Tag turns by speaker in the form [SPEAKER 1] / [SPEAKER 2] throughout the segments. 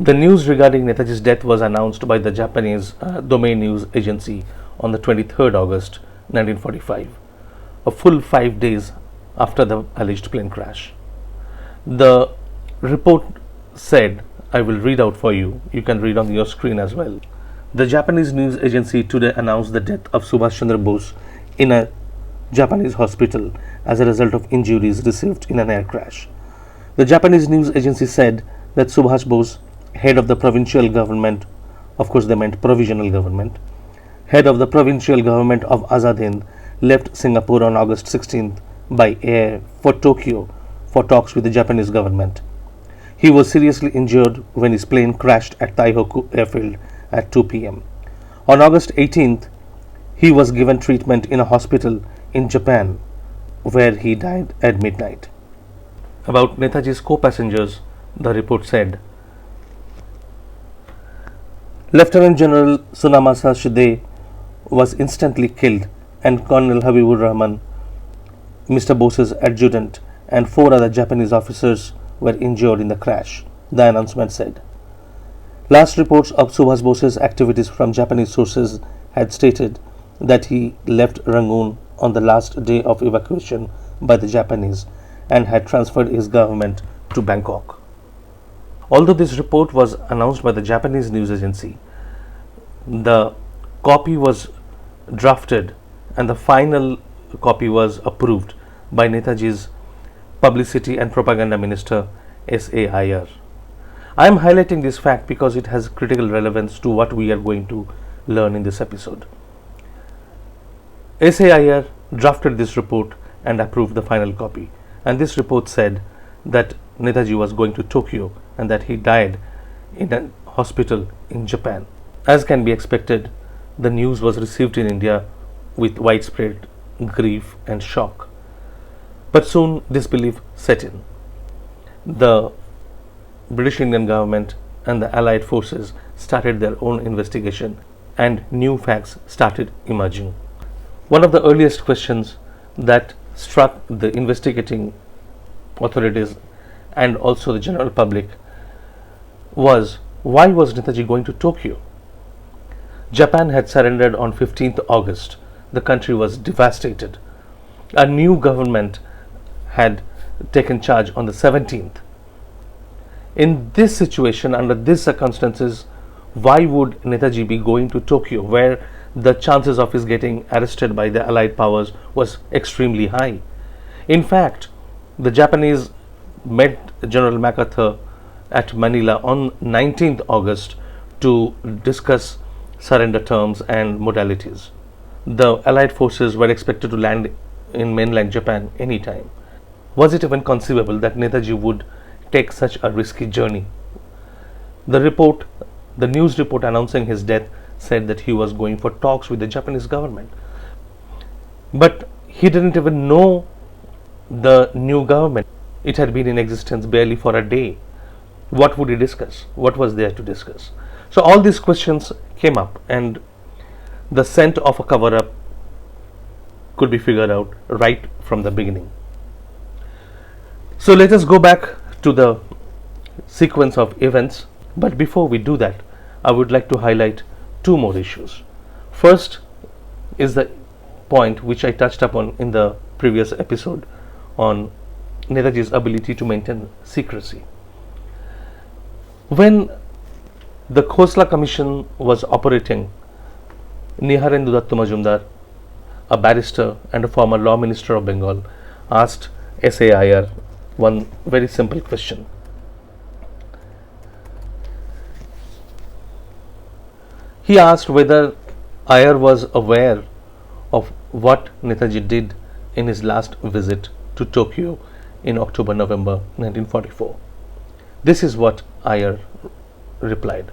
[SPEAKER 1] The news regarding Netaji's death was announced by the Japanese domain news agency on the 23rd August 1945, a full 5 days after the alleged plane crash. The report said, I will read out for you, you can read on your screen as well. The Japanese news agency today announced the death of Subhash Chandra Bose in a Japanese hospital as a result of injuries received in an air crash. The Japanese news agency said that Subhash Bose, head of the provincial government, of course they meant provisional government, head of the provincial government of Azad Hind, left Singapore on August 16th by air for Tokyo for talks with the Japanese government. He was seriously injured when his plane crashed at Taihoku airfield at 2 p.m. On August 18th, he was given treatment in a hospital in Japan, where he died at midnight. About Netaji's co-passengers, the report said, Lieutenant General Tsunamasa Shide was instantly killed, and Colonel Habibur Rahman, Mr. Bose's adjutant, and 4 other Japanese officers were injured in the crash, the announcement said. Last reports of Subhash Bose's activities from Japanese sources had stated that he left Rangoon on the last day of evacuation by the Japanese and had transferred his government to Bangkok. Although this report was announced by the Japanese news agency, the copy was drafted and the final copy was approved by Netaji's Publicity and Propaganda Minister S.A. Iyer. I am highlighting this fact because it has critical relevance to what we are going to learn in this episode. S.A. Iyer drafted this report and approved the final copy, and this report said that Netaji was going to Tokyo and that he died in a hospital in Japan. As can be expected, the news was received in India with widespread grief and shock. But soon disbelief set in. The British Indian government and the Allied forces started their own investigation and new facts started emerging. One of the earliest questions that struck the investigating authorities and also the general public was, why was Netaji going to Tokyo? Japan had surrendered on 15th August. The country was devastated. A new government had taken charge on the 17th. In this situation, under these circumstances, why would Netaji be going to Tokyo, where the chances of his getting arrested by the Allied powers was extremely high? In fact, the Japanese met General MacArthur at Manila on 19th August to discuss surrender terms and modalities. The Allied forces were expected to land in mainland Japan anytime. Was it even conceivable that Netaji would take such a risky journey? The news report announcing his death said that he was going for talks with the Japanese government. But he didn't even know the new government. It had been in existence barely for a day. What would he discuss? What was there to discuss? So all these questions came up, and the scent of a cover-up could be figured out right from the beginning. So let us go back to the sequence of events, but before we do that, I would like to highlight 2 more issues. First is the point which I touched upon in the previous episode on Netaji's ability to maintain secrecy. When the Khosla Commission was operating, Niharendu Datta Majumdar, a barrister and a former law minister of Bengal, asked S.A. Iyer one very simple question. He asked whether Iyer was aware of what Netaji did in his last visit to Tokyo in October-November 1944. This is what Iyer replied.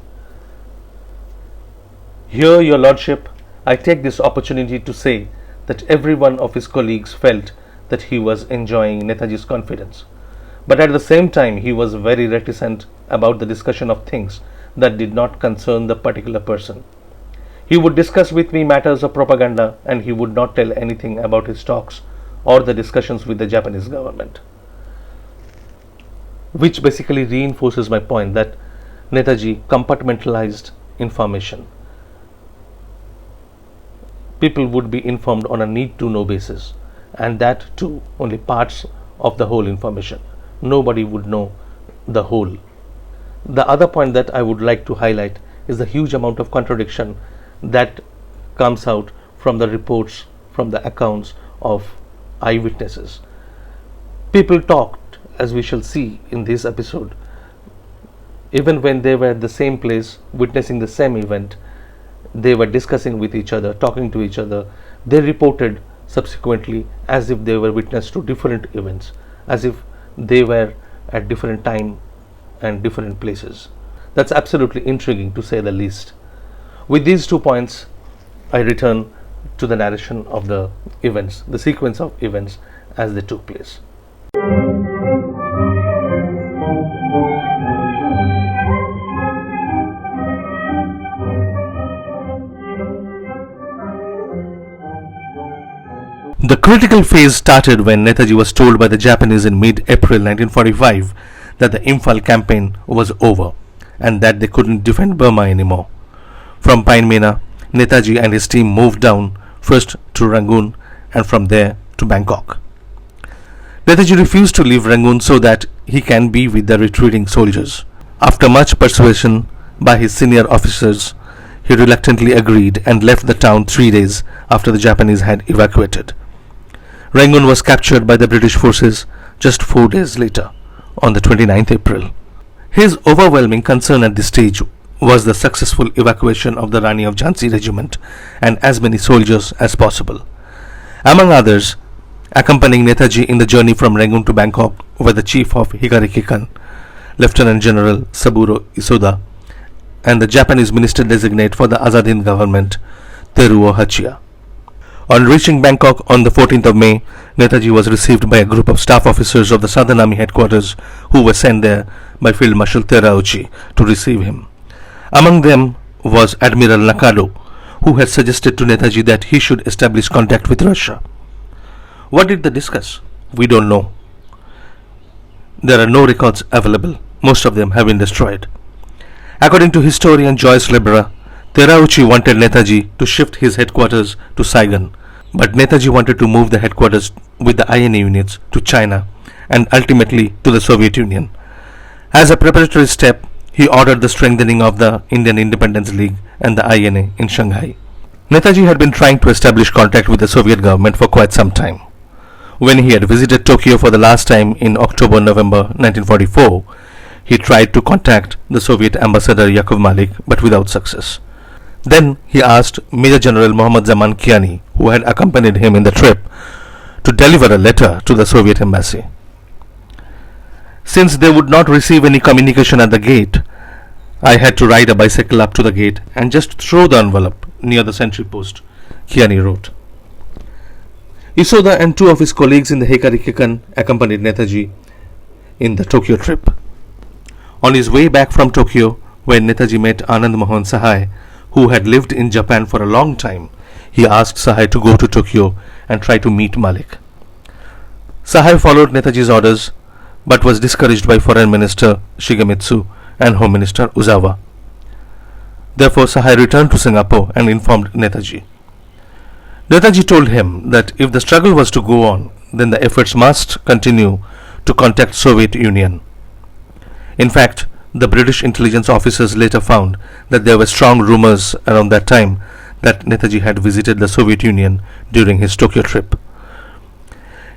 [SPEAKER 1] Here, Your Lordship, I take this opportunity to say that every one of his colleagues felt that he was enjoying Netaji's confidence. But at the same time, he was very reticent about the discussion of things that did not concern the particular person. He would discuss with me matters of propaganda, and he would not tell anything about his talks or the discussions with the Japanese government. Which basically reinforces my point that Netaji compartmentalized information. People would be informed on a need-to-know basis, and that too only parts of the whole information. Nobody would know the whole. The other point that I would like to highlight is the huge amount of contradiction that comes out from the reports, from the accounts of eyewitnesses. People talked, as we shall see in this episode, even when they were at the same place, witnessing the same event. They were discussing with each other, talking to each other. They reported subsequently as if they were witness to different events, as if they were at different time and different places. That's absolutely intriguing, to say the least. With these 2 points, I return to the narration of the events, the sequence of events as they took place. The critical phase started when Netaji was told by the Japanese in mid-April 1945 that the Imphal campaign was over and that they couldn't defend Burma anymore. From Pine Mena, Netaji and his team moved down first to Rangoon and from there to Bangkok. Netaji refused to leave Rangoon so that he can be with the retreating soldiers. After much persuasion by his senior officers, he reluctantly agreed and left the town 3 days after the Japanese had evacuated. Rangoon was captured by the British forces just 4 days later, on the 29th April. His overwhelming concern at this stage was the successful evacuation of the Rani of Jhansi regiment and as many soldiers as possible. Among others, accompanying Netaji in the journey from Rangoon to Bangkok were the chief of Higari-Kikan, Lieutenant General Saburo Isoda, and the Japanese minister designate for the Azad Hind government, Teruo Hachiya. On reaching Bangkok on the 14th of May, Netaji was received by a group of staff officers of the Southern Army headquarters who were sent there by Field Marshal Terauchi to receive him. Among them was Admiral Nakado, who had suggested to Netaji that he should establish contact with Russia. What did they discuss? We don't know. There are no records available. Most of them have been destroyed. According to historian Joyce Libra, Terauchi wanted Netaji to shift his headquarters to Saigon, but Netaji wanted to move the headquarters with the INA units to China and ultimately to the Soviet Union. As a preparatory step, he ordered the strengthening of the Indian Independence League and the INA in Shanghai. Netaji had been trying to establish contact with the Soviet government for quite some time. When he had visited Tokyo for the last time in October-November 1944, he tried to contact the Soviet ambassador Yakub Malik, but without success. Then he asked Major General Muhammad Zaman Kiani, who had accompanied him in the trip, to deliver a letter to the Soviet embassy. Since they would not receive any communication at the gate, I had to ride a bicycle up to the gate and just throw the envelope near the sentry post, Kiani wrote. Isoda and 2 of his colleagues in the Higari-Kikan accompanied Netaji in the Tokyo trip. On his way back from Tokyo, when Netaji met Anand Mohan Sahai, who had lived in Japan for a long time, he asked Sahai to go to Tokyo and try to meet Malik. Sahai followed Netaji's orders but was discouraged by Foreign Minister Shigemitsu and Home Minister Uzawa. Therefore, Sahai returned to Singapore and informed Netaji. Netaji told him that if the struggle was to go on, then the efforts must continue to contact Soviet Union. In fact, the British intelligence officers later found that there were strong rumors around that time that Netaji had visited the Soviet Union during his Tokyo trip.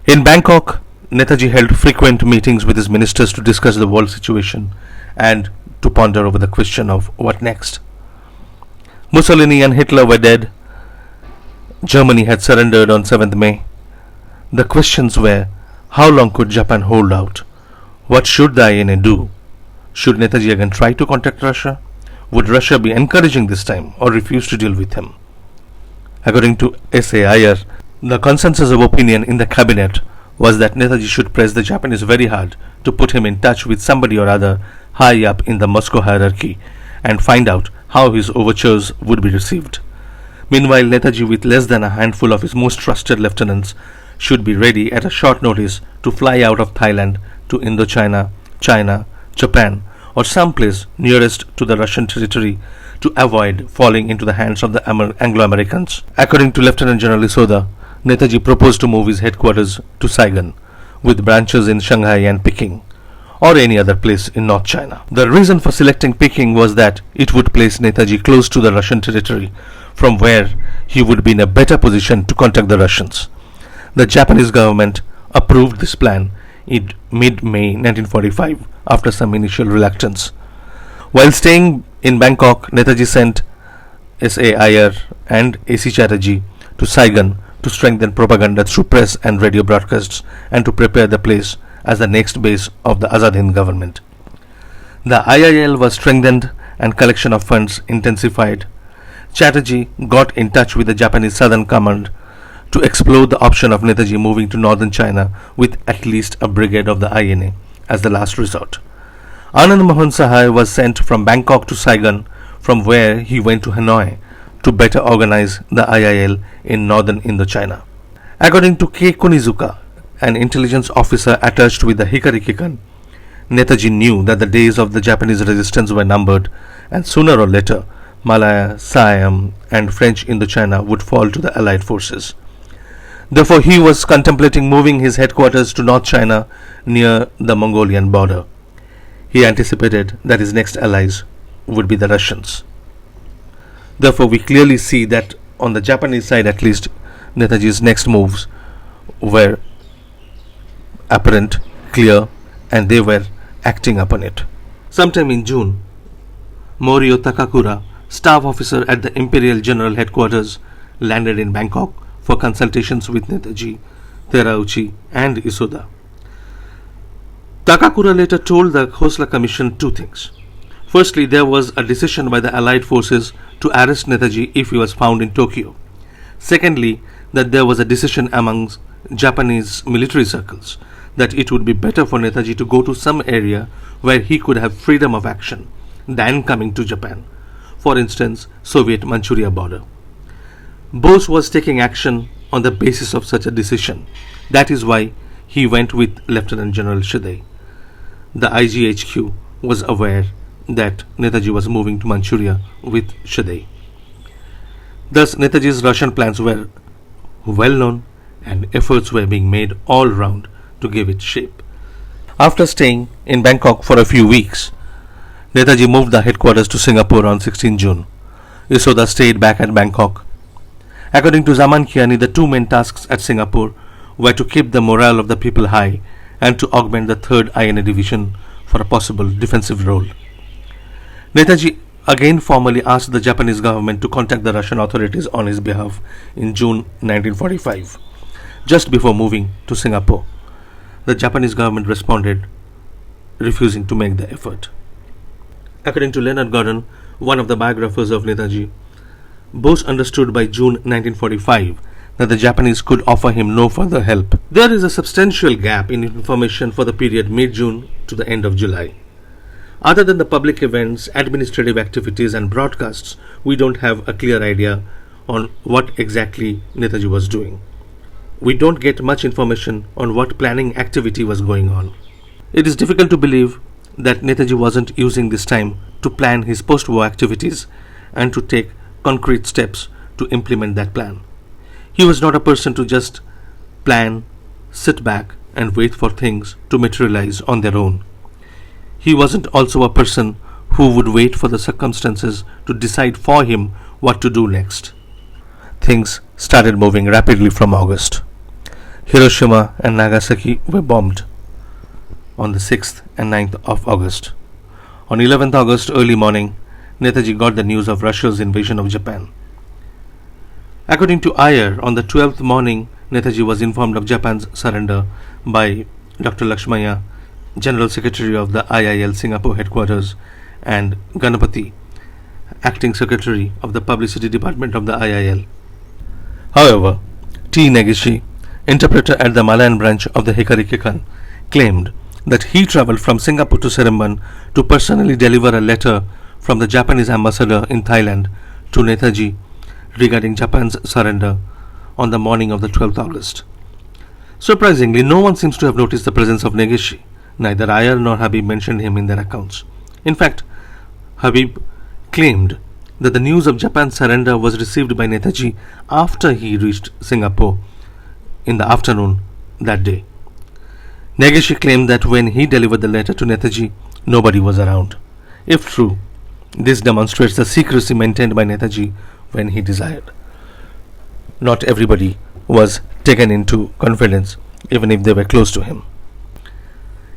[SPEAKER 1] In Bangkok, Netaji held frequent meetings with his ministers to discuss the world situation and to ponder over the question of what next. Mussolini and Hitler were dead. Germany had surrendered on 7th May. The questions were, how long could Japan hold out? What should the INA do? Should Netaji again try to contact Russia? Would Russia be encouraging this time or refuse to deal with him? According to S.A. Iyer, the consensus of opinion in the cabinet was that Netaji should press the Japanese very hard to put him in touch with somebody or other high up in the Moscow hierarchy and find out how his overtures would be received. Meanwhile, Netaji, with less than a handful of his most trusted lieutenants, should be ready at a short notice to fly out of Thailand to Indochina, China, Japan, or some place nearest to the Russian territory to avoid falling into the hands of the Anglo-Americans. According to Lieutenant General Isoda, Netaji proposed to move his headquarters to Saigon, with branches in Shanghai and Peking, or any other place in North China. The reason for selecting Peking was that it would place Netaji close to the Russian territory, from where he would be in a better position to contact the Russians. The Japanese government approved this plan in mid-May 1945 after some initial reluctance. While staying in Bangkok, Netaji sent S.A. Iyer and A.C. Chatterjee to Saigon to strengthen propaganda through press and radio broadcasts and to prepare the place as the next base of the Azad Hind government. The IIL was strengthened and collection of funds intensified. Chatterjee got in touch with the Japanese Southern Command to explore the option of Netaji moving to northern China with at least a brigade of the INA as the last resort. Anand Mohan Sahai was sent from Bangkok to Saigon, from where he went to Hanoi to better organize the IIL in northern Indochina. According to K. Kunizuka, an intelligence officer attached with the Hikari Kikan, Netaji knew that the days of the Japanese resistance were numbered, and sooner or later Malaya, Siam and French Indochina would fall to the Allied forces. Therefore, he was contemplating moving his headquarters to North China near the Mongolian border. He anticipated that his next allies would be the Russians. Therefore, we clearly see that on the Japanese side at least, Netaji's next moves were apparent, clear, and they were acting upon it. Sometime in June, Morio Takakura, staff officer at the Imperial General Headquarters, landed in Bangkok for consultations with Netaji, Terauchi, and Isoda. Takakura later told the Khosla Commission two things. Firstly, there was a decision by the Allied forces to arrest Netaji if he was found in Tokyo. Secondly, that there was a decision among Japanese military circles that it would be better for Netaji to go to some area where he could have freedom of action than coming to Japan, for instance, Soviet Manchuria border. Bose was taking action on the basis of such a decision. That is why he went with Lieutenant General Shide. The IGHQ was aware that Netaji was moving to Manchuria with Shide. Thus, Netaji's Russian plans were well known and efforts were being made all round to give it shape. After staying in Bangkok for a few weeks, Netaji moved the headquarters to Singapore on 16 June. Isoda stayed back at Bangkok. According to Zaman Kiani, the two main tasks at Singapore were to keep the morale of the people high and to augment the 3rd INA Division for a possible defensive role. Netaji again formally asked the Japanese government to contact the Russian authorities on his behalf in June 1945, just before moving to Singapore. The Japanese government responded, refusing to make the effort. According to Leonard Gordon, one of the biographers of Netaji, Bose understood by June 1945 that the Japanese could offer him no further help. There is a substantial gap in information for the period mid-June to the end of July. Other than the public events, administrative activities and broadcasts, we don't have a clear idea on what exactly Netaji was doing. We don't get much information on what planning activity was going on. It is difficult to believe that Netaji wasn't using this time to plan his post-war activities and to take concrete steps to implement that plan. He was not a person to just plan, sit back and wait for things to materialize on their own. He wasn't also a person who would wait for the circumstances to decide for him what to do next. Things started moving rapidly from August. Hiroshima and Nagasaki were bombed on the 6th and 9th of August. On 11th August early morning, Netaji got the news of Russia's invasion of Japan. According to Iyer, on the 12th morning, Netaji was informed of Japan's surrender by Dr. Lakshmaya, General Secretary of the IIL Singapore headquarters, and Ganapati, Acting Secretary of the Publicity Department of the IIL. However, T. Negishi, interpreter at the Malayan branch of the Hikari Kikan, claimed that he travelled from Singapore to Seremban to personally deliver a letter from the Japanese ambassador in Thailand to Netaji regarding Japan's surrender on the morning of the 12th August. Surprisingly, no one seems to have noticed the presence of Negishi. Neither Iyer nor Habib mentioned him in their accounts. In fact, Habib claimed that the news of Japan's surrender was received by Netaji after he reached Singapore in the afternoon that day. Negishi claimed that when he delivered the letter to Netaji, nobody was around. If true, this demonstrates the secrecy maintained by Netaji when he desired. Not everybody was taken into confidence, even if they were close to him.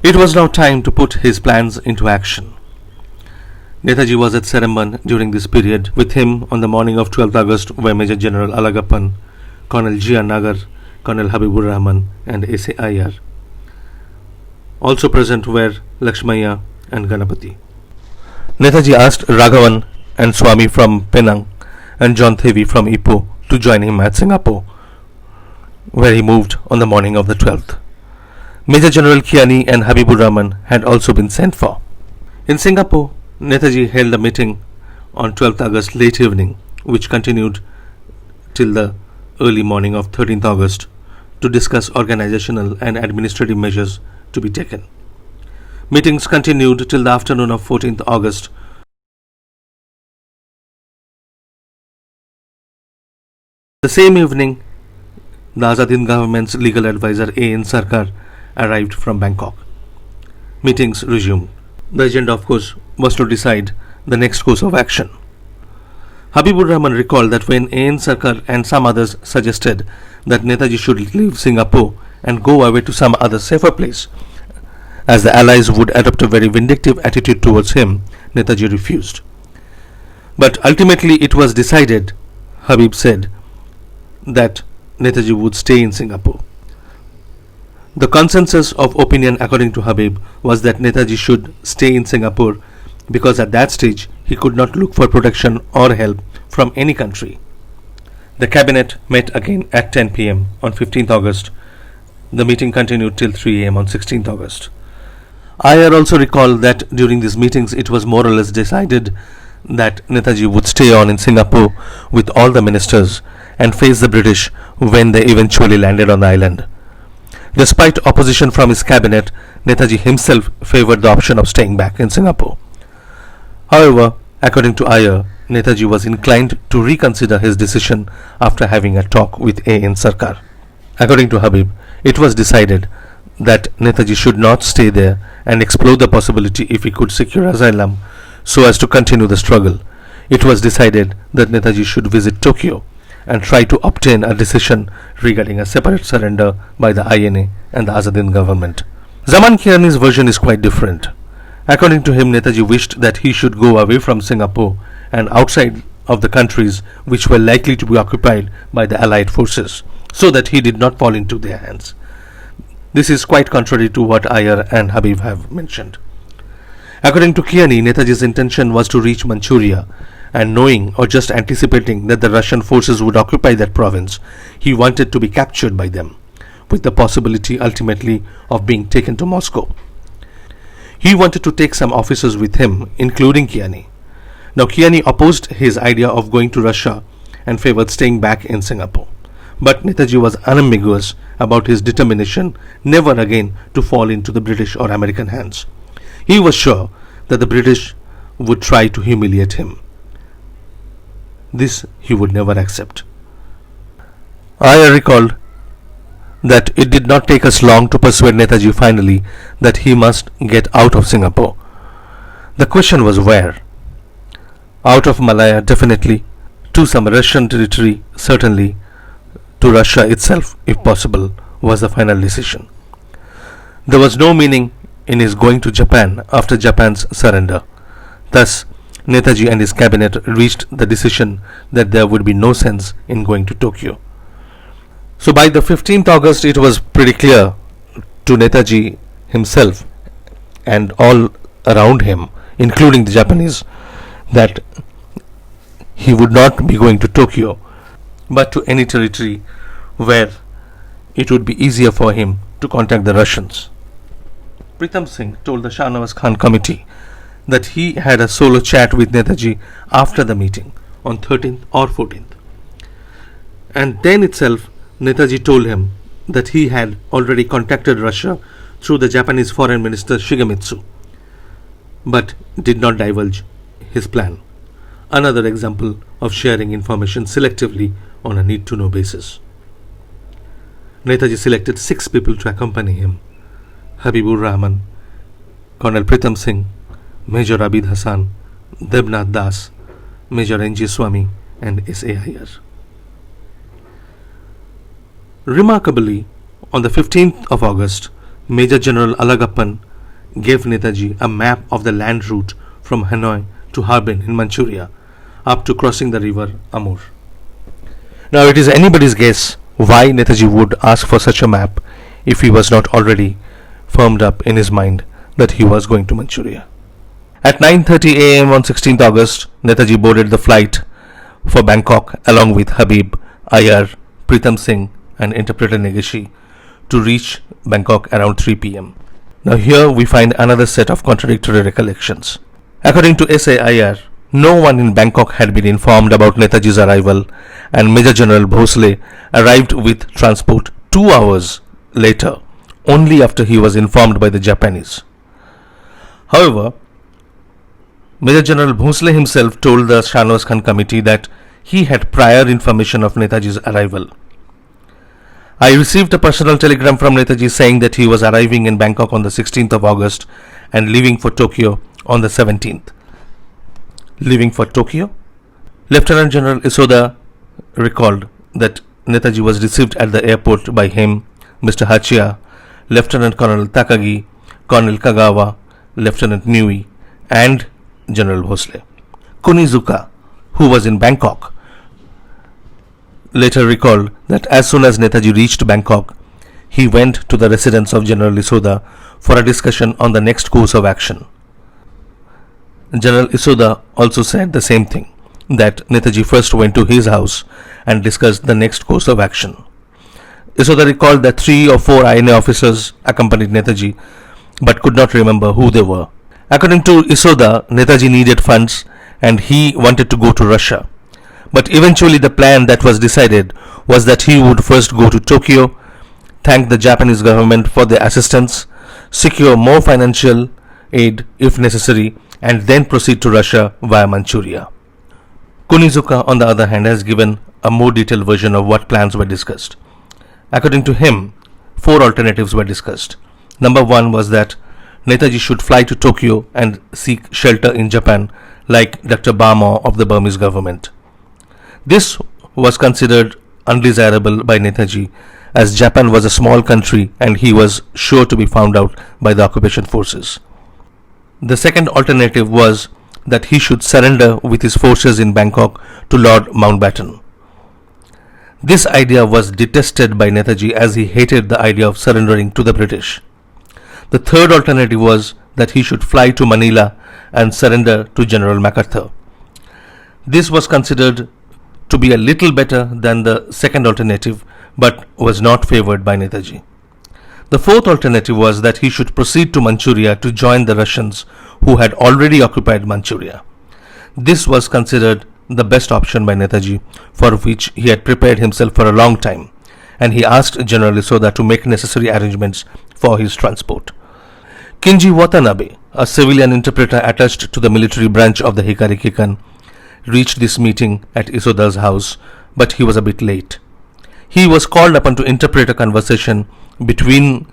[SPEAKER 1] It was now time to put his plans into action. Netaji was at Seremban during this period. With him on the morning of 12th August were Major General Alagappan, Colonel G.R. Nagar, Colonel Habibur Rahman and A.C. Iyer. Also present were Lakshmaya and Ganapati. Netaji asked Raghavan and Swami from Penang and John Thevi from Ipoh to join him at Singapore, where he moved on the morning of the 12th. Major General Kiani and Habibur Rahman had also been sent for. In Singapore, Netaji held a meeting on 12th August late evening, which continued till the early morning of 13th August to discuss organizational and administrative measures to be taken. Meetings continued till the afternoon of 14th August. The same evening, the Azad Hind government's legal advisor A.N. Sarkar arrived from Bangkok. Meetings resumed. The agenda, of course, was to decide the next course of action. Habibur Rahman recalled that when A.N. Sarkar and some others suggested that Netaji should leave Singapore and go away to some other safer place, as the Allies would adopt a very vindictive attitude towards him, Netaji refused. But ultimately it was decided, Habib said, that Netaji would stay in Singapore. The consensus of opinion according to Habib was that Netaji should stay in Singapore because at that stage he could not look for protection or help from any country. The cabinet met again at 10 p.m. on 15th August. The meeting continued till 3 a.m. on 16th August. Iyer also recalled that during these meetings it was more or less decided that Netaji would stay on in Singapore with all the ministers and face the British when they eventually landed on the island. Despite opposition from his cabinet, Netaji himself favored the option of staying back in Singapore. However, according to Iyer, Netaji was inclined to reconsider his decision after having a talk with A.N. Sarkar. According to Habib, it was decided that Netaji should not stay there and explore the possibility if he could secure asylum so as to continue the struggle. It was decided that Netaji should visit Tokyo and try to obtain a decision regarding a separate surrender by the INA and the Azad Hind government. Zaman Kiani's version is quite different. According to him, Netaji wished that he should go away from Singapore and outside of the countries which were likely to be occupied by the Allied forces, so that he did not fall into their hands. This is quite contrary to what Iyer and Habib have mentioned. According to Kiani, Netaji's intention was to reach Manchuria, and knowing or just anticipating that the Russian forces would occupy that province, he wanted to be captured by them, with the possibility ultimately of being taken to Moscow. He wanted to take some officers with him, including Kiani. Now Kiani opposed his idea of going to Russia and favored staying back in Singapore. But Netaji was unambiguous about his determination never again to fall into the British or American hands. He was sure that the British would try to humiliate him. This he would never accept. Iyer recalled that it did not take us long to persuade Netaji finally that he must get out of Singapore. The question was where? Out of Malaya, definitely. To some Russian territory, certainly. To Russia itself, if possible, was the final decision. There was no meaning in his going to Japan after Japan's surrender. Thus, Netaji and his cabinet reached the decision that there would be no sense in going to Tokyo. So by the 15th August, it was pretty clear to Netaji himself and all around him, including the Japanese, that he would not be going to Tokyo, but to any territory where it would be easier for him to contact the Russians. Pritam Singh told the Shah Nawaz Khan committee that he had a solo chat with Netaji after the meeting on 13th or 14th. And then itself, Netaji told him that he had already contacted Russia through the Japanese Foreign Minister Shigemitsu. but did not divulge his plan. Another example of sharing information selectively on a need-to-know basis. Netaji selected 6 people to accompany him: Habibur Rahman, Colonel Pritam Singh, Major Abid Hassan, Debnath Das, Major N.G. Swami, and S.A. Iyer. Remarkably, on the 15th of August, Major General Alagappan gave Netaji a map of the land route from Hanoi to Harbin in Manchuria, up to crossing the river Amur. Now it is anybody's guess why Netaji would ask for such a map if he was not already firmed up in his mind that he was going to Manchuria. At 9:30 a.m. on 16th August, Netaji boarded the flight for Bangkok along with Habib, Iyer, Pritam Singh and interpreter Negishi to reach Bangkok around 3 p.m. Now here we find another set of contradictory recollections. According to S.A. Iyer, no one in Bangkok had been informed about Netaji's arrival, and Major General Bhosle arrived with transport 2 hours later, only after he was informed by the Japanese. However, Major General Bhosle himself told the Shah Nawaz Khan committee that he had prior information of Netaji's arrival. I received a personal telegram from Netaji saying that he was arriving in Bangkok on the 16th of August and leaving for Tokyo on the 17th. Leaving for Tokyo? Lieutenant General Isoda recalled that Netaji was received at the airport by him, Mr. Hachiya, Lieutenant Colonel Takagi, Colonel Kagawa, Lieutenant Nui, and General Bhosle. Kunizuka, who was in Bangkok, later recalled that as soon as Netaji reached Bangkok, he went to the residence of General Isoda for a discussion on the next course of action. General Isoda also said the same thing, that Netaji first went to his house and discussed the next course of action. Isoda recalled that 3 or 4 INA officers accompanied Netaji but could not remember who they were. According to Isoda, Netaji needed funds and he wanted to go to Russia. But eventually the plan that was decided was that he would first go to Tokyo, thank the Japanese government for their assistance, secure more financial aid if necessary, and then proceed to Russia via Manchuria. Kunizuka, on the other hand, has given a more detailed version of what plans were discussed. According to him, 4 alternatives were discussed. Number 1 was that Netaji should fly to Tokyo and seek shelter in Japan like Dr. Bama of the Burmese government. This was considered undesirable by Netaji as Japan was a small country and he was sure to be found out by the occupation forces. The second alternative was that he should surrender with his forces in Bangkok to Lord Mountbatten. This idea was detested by Netaji as he hated the idea of surrendering to the British. The third alternative was that he should fly to Manila and surrender to General MacArthur. This was considered to be a little better than the second alternative but was not favored by Netaji. The fourth alternative was that he should proceed to Manchuria to join the Russians who had already occupied Manchuria. This was considered the best option by Netaji, for which he had prepared himself for a long time, and he asked General Isoda to make necessary arrangements for his transport. Kinji Watanabe, a civilian interpreter attached to the military branch of the Hikari Kikan, reached this meeting at Isoda's house, but he was a bit late. He was called upon to interpret a conversation between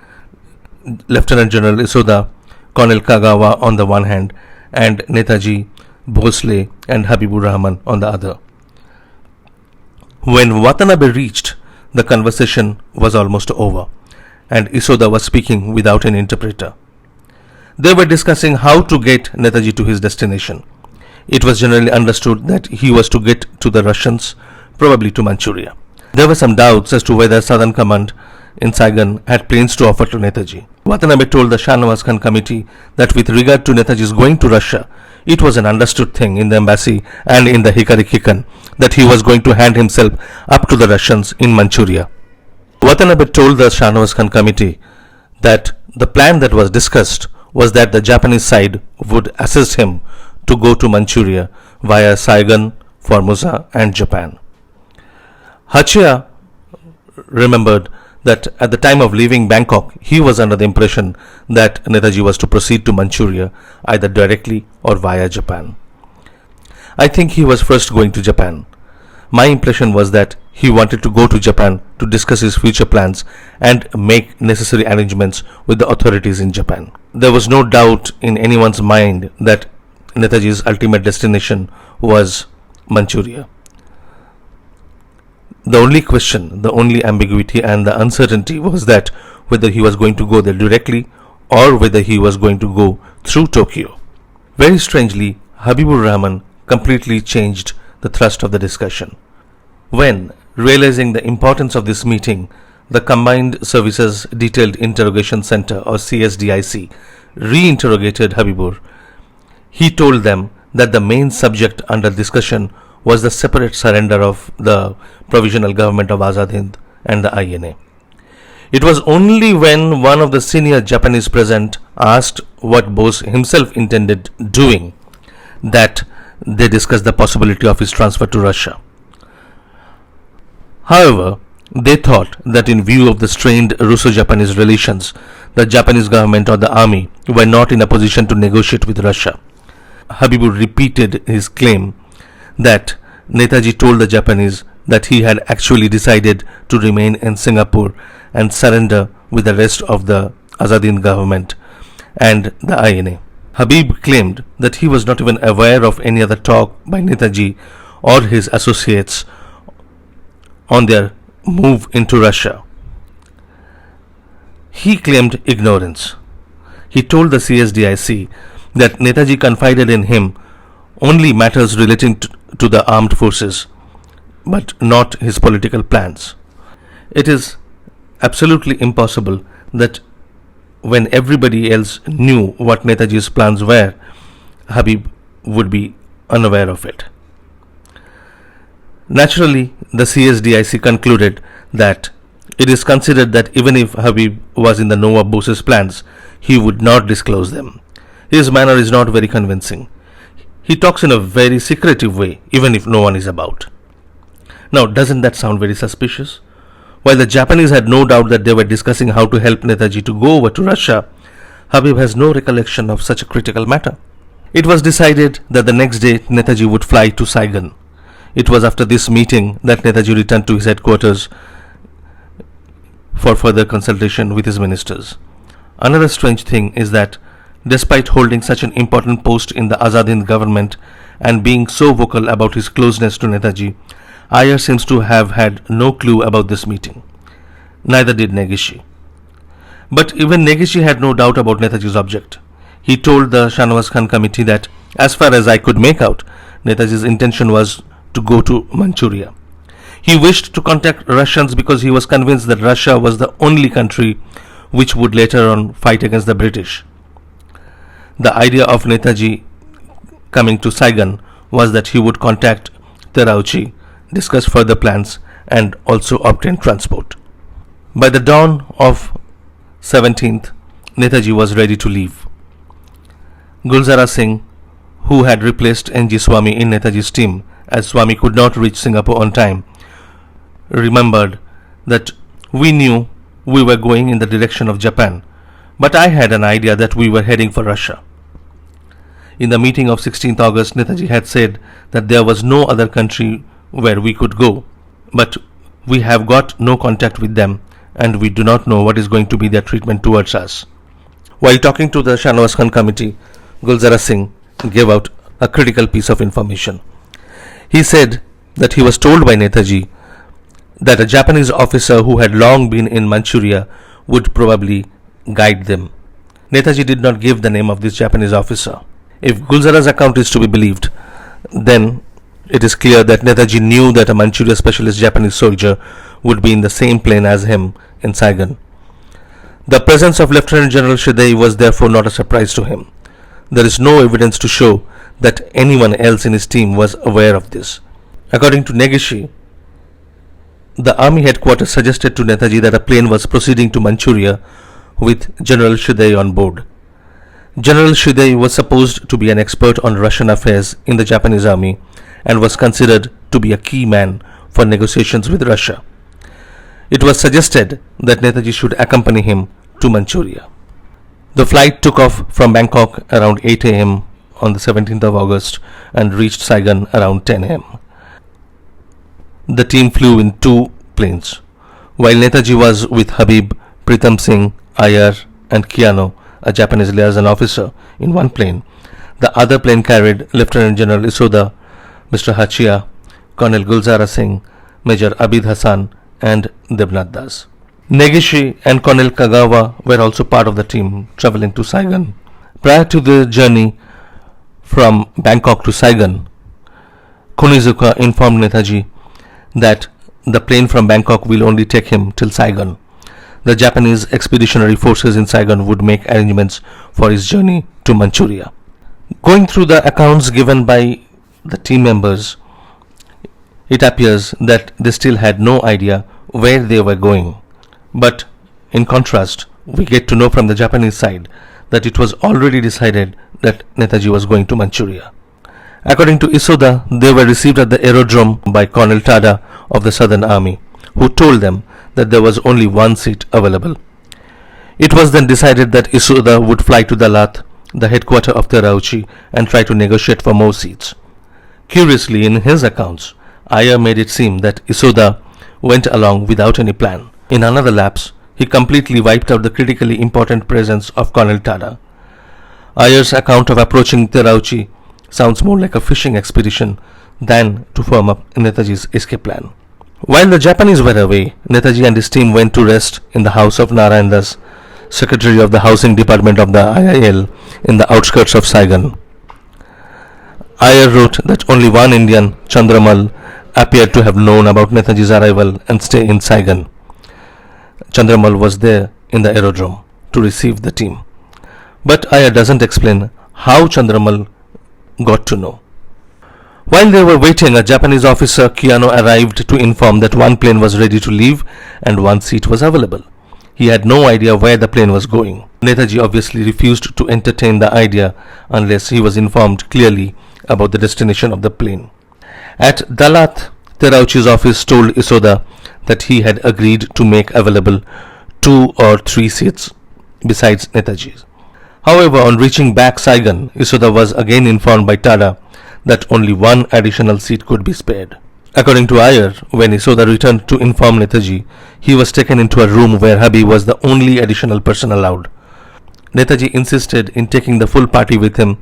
[SPEAKER 1] Lieutenant General Isoda, Colonel Kagawa on the one hand, and Netaji, Bhosle and Habibur Rahman on the other. When Watanabe reached, the conversation was almost over, and Isoda was speaking without an interpreter. They were discussing how to get Netaji to his destination. It was generally understood that he was to get to the Russians, probably to Manchuria. There were some doubts as to whether Southern Command in Saigon had planes to offer to Netaji. Watanabe told the Shah Nawaz Khan committee that with regard to Netaji's going to Russia, it was an understood thing in the embassy and in the Hikari Kikan that he was going to hand himself up to the Russians in Manchuria. Watanabe told the Shah Nawaz Khan committee that the plan that was discussed was that the Japanese side would assist him to go to Manchuria via Saigon, Formosa and Japan. Hachiya remembered that at the time of leaving Bangkok, he was under the impression that Netaji was to proceed to Manchuria either directly or via Japan. I think he was first going to Japan. My impression was that he wanted to go to Japan to discuss his future plans and make necessary arrangements with the authorities in Japan. There was no doubt in anyone's mind that Netaji's ultimate destination was Manchuria. The only question, the only ambiguity and the uncertainty was that whether he was going to go there directly or whether he was going to go through Tokyo. Very strangely, Habibur Rahman completely changed the thrust of the discussion. When, realizing the importance of this meeting, the Combined Services Detailed Interrogation Center or CSDIC re-interrogated Habibur, he told them that the main subject under discussion was the separate surrender of the Provisional Government of Azad Hind and the INA. It was only when one of the senior Japanese present asked what Bose himself intended doing that they discussed the possibility of his transfer to Russia. However, they thought that in view of the strained Russo-Japanese relations, the Japanese government or the army were not in a position to negotiate with Russia. Habibur repeated his claim that Netaji told the Japanese that he had actually decided to remain in Singapore and surrender with the rest of the Azad Hind government and the INA. Habib claimed that he was not even aware of any other talk by Netaji or his associates on their move into Russia. He claimed ignorance. He told the CSDIC that Netaji confided in him only matters relating to the armed forces, but not his political plans. It is absolutely impossible that when everybody else knew what Netaji's plans were, Habib would be unaware of it. Naturally, the CSDIC concluded that it is considered that even if Habib was in the know of Bose's plans, he would not disclose them. His manner is not very convincing. He talks in a very secretive way, even if no one is about. Now, doesn't that sound very suspicious? While the Japanese had no doubt that they were discussing how to help Netaji to go over to Russia, Habib has no recollection of such a critical matter. It was decided that the next day Netaji would fly to Saigon. It was after this meeting that Netaji returned to his headquarters for further consultation with his ministers. Another strange thing is that despite holding such an important post in the Azad Hind government and being so vocal about his closeness to Netaji, Iyer seems to have had no clue about this meeting. Neither did Negishi. But even Negishi had no doubt about Netaji's object. He told the Shanawaz Khan committee that, as far as I could make out, Netaji's intention was to go to Manchuria. He wished to contact Russians because he was convinced that Russia was the only country which would later on fight against the British. The idea of Netaji coming to Saigon was that he would contact Terauchi, discuss further plans and also obtain transport. By the dawn of 17th, Netaji was ready to leave. Gulzara Singh, who had replaced N.G. Swami in Netaji's team as Swami could not reach Singapore on time, remembered that we knew we were going in the direction of Japan, but I had an idea that we were heading for Russia. In the meeting of 16th August, Netaji had said that there was no other country where we could go, but we have got no contact with them and we do not know what is going to be their treatment towards us. While talking to the Shanawaz Khan committee, Gulzara Singh gave out a critical piece of information. He said that he was told by Netaji that a Japanese officer who had long been in Manchuria would probably guide them. Netaji did not give the name of this Japanese officer. If Gulzara's account is to be believed, then it is clear that Netaji knew that a Manchuria specialist Japanese soldier would be in the same plane as him in Saigon. The presence of Lieutenant General Shidei was therefore not a surprise to him. There is no evidence to show that anyone else in his team was aware of this. According to Negishi, the army headquarters suggested to Netaji that a plane was proceeding to Manchuria with General Shidei on board. General Shidei was supposed to be an expert on Russian affairs in the Japanese army and was considered to be a key man for negotiations with Russia. It was suggested that Netaji should accompany him to Manchuria. The flight took off from Bangkok around 8 a.m. on the 17th of August and reached Saigon around 10 a.m. The team flew in two planes. While Netaji was with Habib, Pritam Singh, Iyer and Kiano, a Japanese liaison officer, in one plane, the other plane carried Lieutenant General Isoda, Mr. Hachia, Colonel Gulzara Singh, Major Abid Hassan and Debnath Das. Negishi and Colonel Kagawa were also part of the team traveling to Saigon. Prior to the journey from Bangkok to Saigon, Kunizuka informed Netaji that the plane from Bangkok will only take him till Saigon. The Japanese expeditionary forces in Saigon would make arrangements for his journey to Manchuria. Going through the accounts given by the team members, it appears that they still had no idea where they were going. But in contrast, we get to know from the Japanese side that it was already decided that Netaji was going to Manchuria. According to Isoda, they were received at the aerodrome by Colonel Tada of the Southern Army, who told them that there was only one seat available. It was then decided that Isoda would fly to Dalat, the headquarters of Terauchi, and try to negotiate for more seats. Curiously, in his accounts, Iyer made it seem that Isoda went along without any plan. In another lapse, he completely wiped out the critically important presence of Colonel Tada. Iyer's account of approaching Terauchi sounds more like a fishing expedition than to firm up Netaji's escape plan. While the Japanese were away, Netaji and his team went to rest in the house of Narayan Das, Secretary of the Housing Department of the IIL, in the outskirts of Saigon. Iyer wrote that only one Indian, Chandramal, appeared to have known about Netaji's arrival and stay in Saigon. Chandramal was there in the aerodrome to receive the team. But Iyer doesn't explain how Chandramal got to know. While they were waiting, a Japanese officer, Kiano, arrived to inform that one plane was ready to leave and one seat was available. He had no idea where the plane was going. Netaji obviously refused to entertain the idea unless he was informed clearly about the destination of the plane. At Dalat, Terauchi's office told Isoda that he had agreed to make available 2 or 3 seats besides Netaji's. However, on reaching back Saigon, Isoda was again informed by Tada that only one additional seat could be spared. According to Iyer, when Isoda returned to inform Netaji, he was taken into a room where Habib was the only additional person allowed. Netaji insisted in taking the full party with him,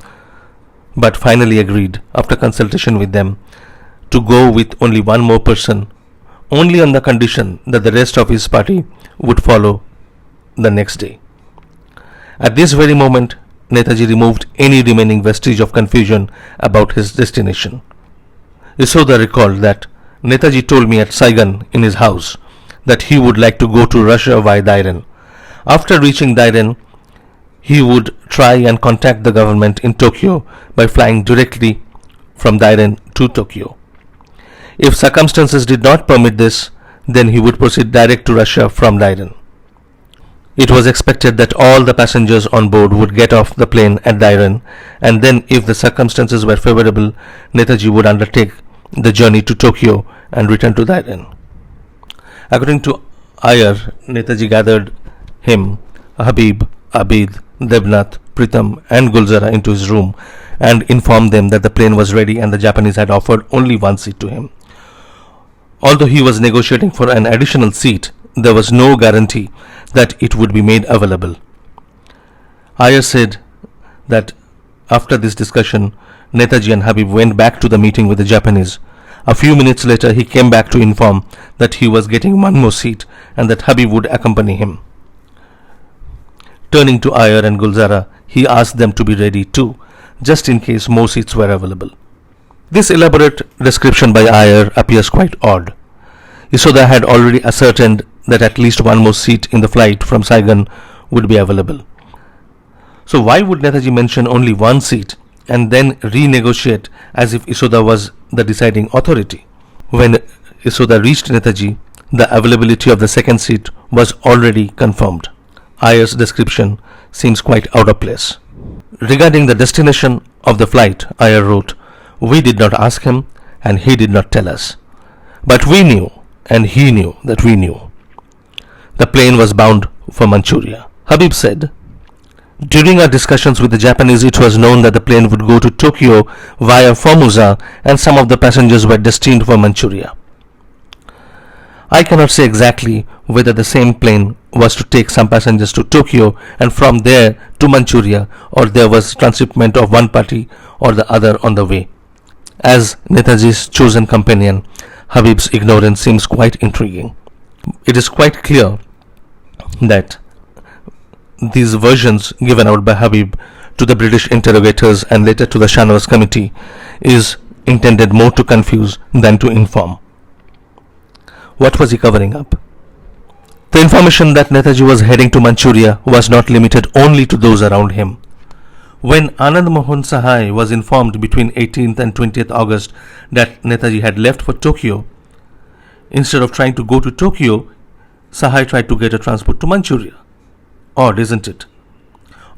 [SPEAKER 1] but finally agreed, after consultation with them, to go with only one more person, only on the condition that the rest of his party would follow the next day. At this very moment, Netaji removed any remaining vestige of confusion about his destination. Isoda recalled that Netaji told me at Saigon in his house that he would like to go to Russia via Dairen. After reaching Dairen, he would try and contact the government in Tokyo by flying directly from Dairen to Tokyo. If circumstances did not permit this, then he would proceed direct to Russia from Dairen. It was expected that all the passengers on board would get off the plane at Dairen, and then if the circumstances were favorable, Netaji would undertake the journey to Tokyo and return to Dairen. According to Iyer, Netaji gathered him, Habib, Abid, Debnath, Pritam and Gulzara into his room and informed them that the plane was ready and the Japanese had offered only one seat to him. Although he was negotiating for an additional seat, there was no guarantee that it would be made available. Iyer said that after this discussion, Netaji and Habib went back to the meeting with the Japanese. A few minutes later, he came back to inform that he was getting one more seat and that Habib would accompany him. Turning to Iyer and Gulzara, he asked them to be ready too, just in case more seats were available. This elaborate description by Iyer appears quite odd. Isoda had already ascertained that at least one more seat in the flight from Saigon would be available. So why would Netaji mention only one seat and then renegotiate as if Isoda was the deciding authority? When Isoda reached Netaji, the availability of the second seat was already confirmed. Iyer's description seems quite out of place. Regarding the destination of the flight, Iyer wrote, "We did not ask him and he did not tell us. But we knew and he knew that we knew." the plane was bound for Manchuria. Habib said, "During our discussions with the Japanese, it was known that the plane would go to Tokyo via Formosa and some of the passengers were destined for Manchuria. I cannot say exactly whether the same plane was to take some passengers to Tokyo and from there to Manchuria, or there was transshipment of one party or the other on the way." As Netaji's chosen companion, Habib's ignorance seems quite intriguing. It is quite clear that these versions given out by Habib to the British interrogators and later to the Shahnawaz committee is intended more to confuse than to inform. What was he covering up? The information that Netaji was heading to Manchuria was not limited only to those around him. When Anand Mohan Sahai was informed between 18th and 20th August that Netaji had left for Tokyo, instead of trying to go to Tokyo, Sahai tried to get a transport to Manchuria. Odd, isn't it?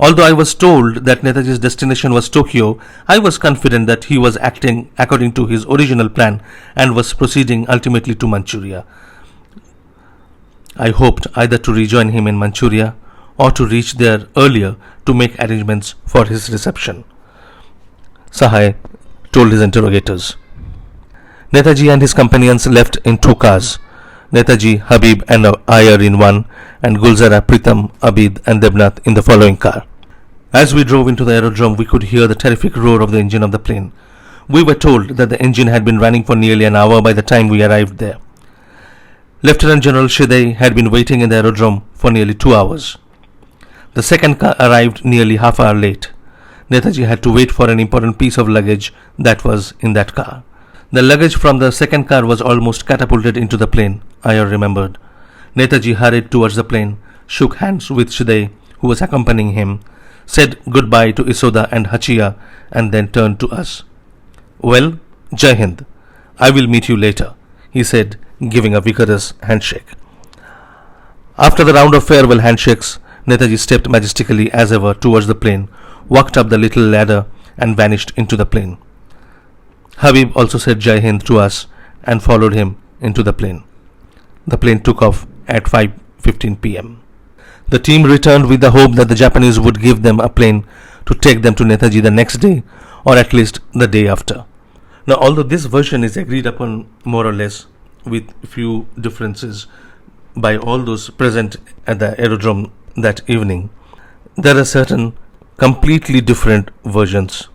[SPEAKER 1] Although I was told that Netaji's destination was Tokyo, I was confident that he was acting according to his original plan and was proceeding ultimately to Manchuria. I hoped either to rejoin him in Manchuria or to reach there earlier to make arrangements for his reception, Sahai told his interrogators. Netaji and his companions left in 2 cars, Netaji, Habib and Iyer in one, and Gulzara, Pritam, Abid and Debnath in the following car. As we drove into the aerodrome, we could hear the terrific roar of the engine of the plane. We were told that the engine had been running for nearly an hour by the time we arrived there. Lieutenant General Shidei had been waiting in the aerodrome for nearly 2 hours. The second car arrived nearly half an hour late. Netaji had to wait for an important piece of luggage that was in that car. The luggage from the second car was almost catapulted into the plane, Iyer remembered. Netaji hurried towards the plane, shook hands with Shidei, who was accompanying him, said goodbye to Isoda and Hachiya, and then turned to us. "Well, Jai Hind. I will meet you later," he said, giving a vigorous handshake. After the round of farewell handshakes, Netaji stepped majestically as ever towards the plane, walked up the little ladder, and vanished into the plane. Habib also said Jai Hind to us and followed him into the plane. The plane took off at 5:15 p.m. The team returned with the hope that the Japanese would give them a plane to take them to Netaji the next day, or at least the day after. Now, although this version is agreed upon more or less with few differences by all those present at the aerodrome that evening, there are certain completely different versions.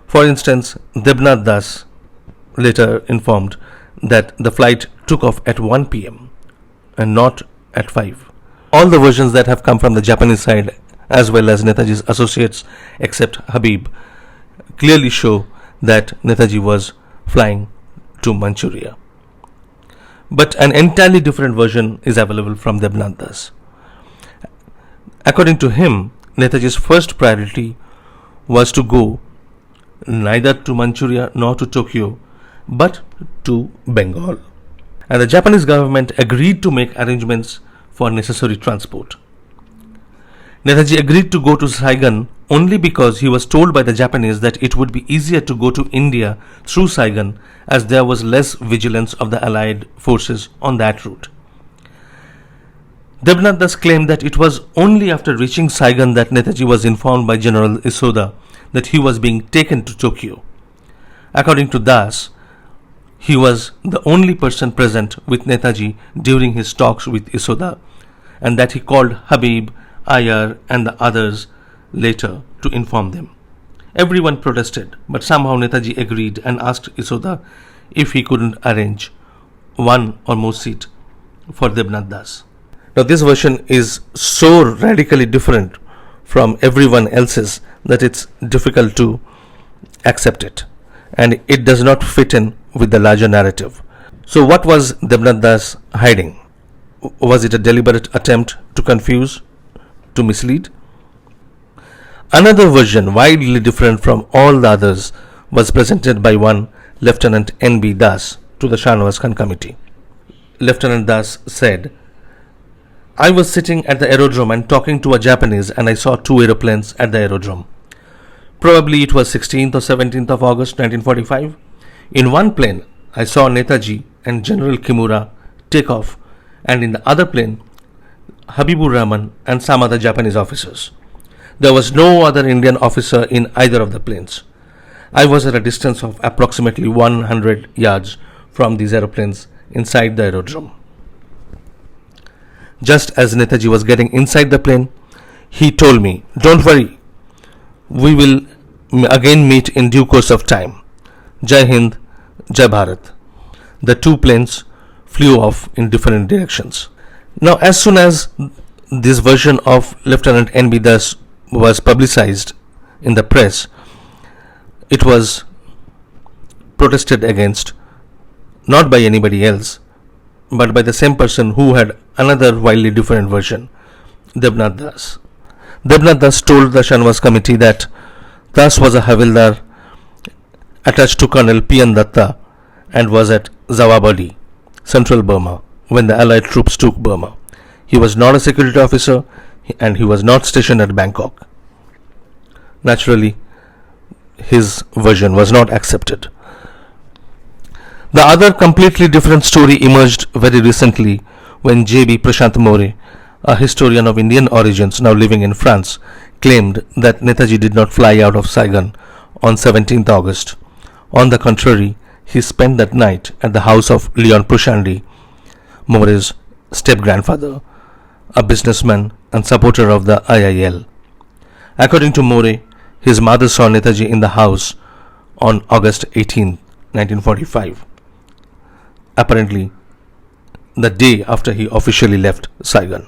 [SPEAKER 1] For instance, Debnath Das later informed that the flight took off at 1 p.m. and not at 5. All the versions that have come from the Japanese side, as well as Netaji's associates except Habib, clearly show that Netaji was flying to Manchuria. But an entirely different version is available from Debnath Das. According to him, Netaji's first priority was to go neither to Manchuria nor to Tokyo, but to Bengal. And the Japanese government agreed to make arrangements for necessary transport. Netaji agreed to go to Saigon only because he was told by the Japanese that it would be easier to go to India through Saigon, as there was less vigilance of the Allied forces on that route. Debnath Das claimed that it was only after reaching Saigon that Netaji was informed by General Isoda that he was being taken to Tokyo. According to Das, he was the only person present with Netaji during his talks with Isoda, and that he called Habib, Iyer and the others later to inform them. Everyone protested, but somehow Netaji agreed and asked Isoda if he couldn't arrange one or more seat for Debnath Das. Now, this version is so radically different from everyone else's that it's difficult to accept it, and it does not fit in with the larger narrative. So what was Debnath Das hiding? Was it a deliberate attempt to confuse, to mislead? Another version, widely different from all the others, was presented by one Lieutenant N.B. Das to the Shahnawaz Khan committee. Lieutenant Das said, "I was sitting at the aerodrome and talking to a Japanese, and I saw 2 aeroplanes at the aerodrome. Probably it was 16th or 17th of August 1945. In one plane, I saw Netaji and General Kimura take off, and in the other plane, Habibur Rahman and some other Japanese officers. There was no other Indian officer in either of the planes. I was at a distance of approximately 100 yards from these aeroplanes inside the aerodrome. Just as Netaji was getting inside the plane, he told me, "Don't worry, we will again meet in due course of time. Jai Hind, Jai Bharat." The two planes flew off in different directions. Now, as soon as this version of Lieutenant N.B. Das was publicized in the press, it was protested against, not by anybody else, but by the same person who had another wildly different version, Debnath Das. Debnath Das told the Shanwas committee that Das was a Havildar attached to Colonel P.N. Datta and was at Zawabadi, central Burma, when the Allied troops took Burma. He was not a security officer and he was not stationed at Bangkok. Naturally, his version was not accepted. The other completely different story emerged very recently when J.B. Prashant More, a historian of Indian origins now living in France, claimed that Netaji did not fly out of Saigon on 17th August. On the contrary, he spent that night at the house of Leon Prushandy, More's step-grandfather, a businessman and supporter of the IIL. According to More, his mother saw Netaji in the house on August 18, 1945, apparently the day after he officially left Saigon.